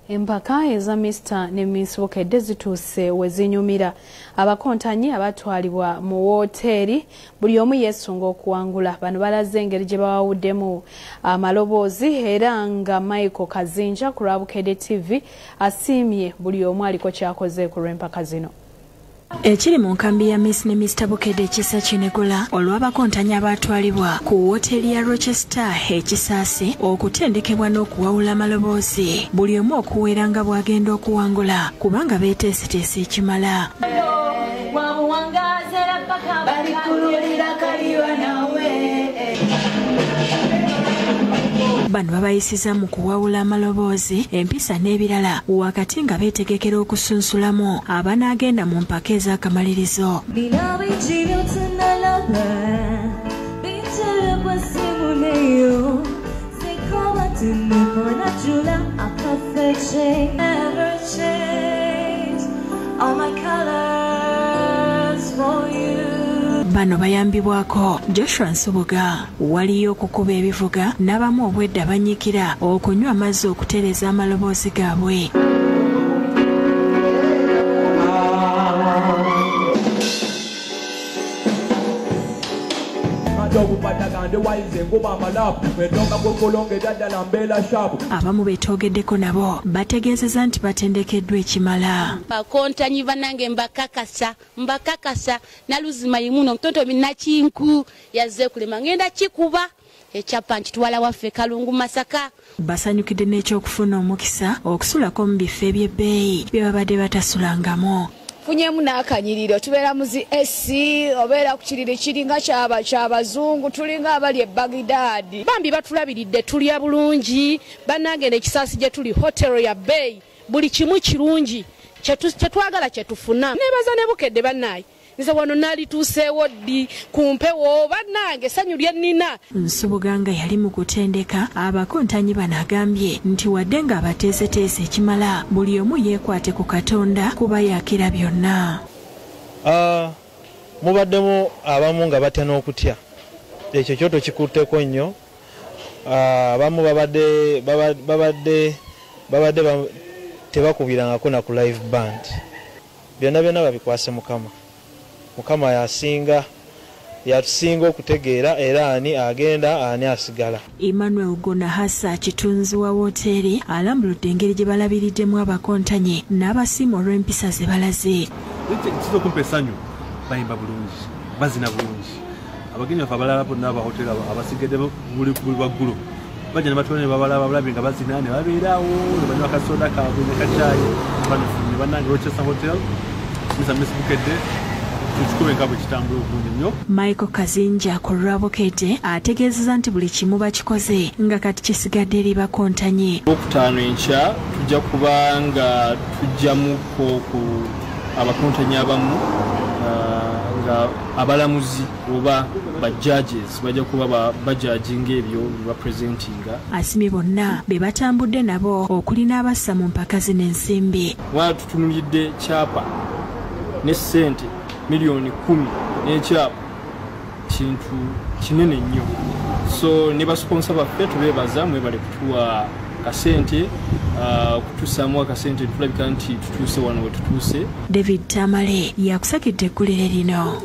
Empaka eza Mr. ne Miss Bukedde zituuse wezinyumira. Abakontanyi abatwalibwa mu wooteri Bulyomu yeesunga okuwangula. Bano balaze engeri gye bawawuddemu Maloboozi era nga Michael Kazinja ku Bukedde TV asiimye Bulyomu aliko kyakoze ku lw'empaka zino. Ekiri mu nkambi ya Miss ne Mr. Bukedde ekisa kinegula olw'abakontanyi abatwalibwa ku woteri ya Rochester ekisaasi okutendekebwa n'okuwawula Maloboozi. Bulyomu okuwera nga bw'agenda okuwangula kubanga beeteeseteese ekimala. Bano babayisiza mu kuwawula Maloboozi empisa n'ebirala wakati nga beetegekera okusunsulamu abanaagenda mu mpaka ez'akamalirizo. Bano bayambibwako Joshua Nsubuga, waliyo okukuba ebivuga n'abamu obwedda banyikira okunywa amazzi okutereza amaloboozi gaabwe. Abamu beetogeddeko nabo bategeezeza nti batendekeddwa ekimala. Bakontanyi banange mbakakasa naluzima yimuno mtoto binakinku yazze kulema ngenda kikuba ekyapa nkitwala waffe Kalungu Masaka. Basanyukidde n'ekyokufuna omukisa okusulako mu bifo eby'ebbeeyi bye babadde batasulangamu. Funyemu n'akanyiriro tubeera muzi esi obeera ku kiriri kiringa ky'abazungu tulinga abali Baghdad. Bambi batulabiridde tulya bulungi bannange n'ekisaasi gye tuli hotel ya Bay buli kimu kirungi kyetwagala kyetufuna. Nebaza ne Bukedde bannaye nze wano nali tuuseewo ddi ku mpewo bannange sanyu lye nnina. Nsubuga nga yali mu kutendeka abakontanyi bano agambye nti wadde nga abateeseteese ekimala buli omu yeekwate ku Katonda kuba yakira byonna. Mubaddemu abamu nga batya n'okutya ekyo kyoto kikutteko nnyo. Abamu babadde tebakubirangako na ku live band. Byonna babikwase Mukama yatusinga okutegeera era ani agenda ani asigala. Emmanuel Gonahasa kitunzi wa woteri alambuludde engeri gye balabiriddemu abakontanyi n'abasiima olw'empisa ze balaze. Kizokumpa essanyu bayimba bulungi bazina bulungi abagenyi baffe abalala bonna abahoteri abasigedde buli waggulu bajja ne batwala ne babalaba balabi nga bazina ne babeerawo ne banywa akasoda kaabwe ne kacaayi banafune bannange Rochester Hotel Miss Bukedde. Michael Kazinja ku Bukedde ategeezeza nti buli kimu bakikoze nga kati kisigadde eri bakontanyi. Okutaano enkya tujja kuba nga tujjamuko ku abakontanyi abamu nga abalamuzi oba ba judges bajja kuba bajajinga ebyo bapresentinga. Asimye bonna be batambudde nabo okuli n'abassa mu mpaka zino ensimbi. Tutunulidde kyapa ne ssente milioni 10 n'ekyapa kintu kinene nnyo. So ne basponsa baffe tubeebaza mwebale kutuwa kasente kutusaamu akasente tulabika nti tutuuse wano we tutuuse. David Tamale yakusakidde eggulire lino.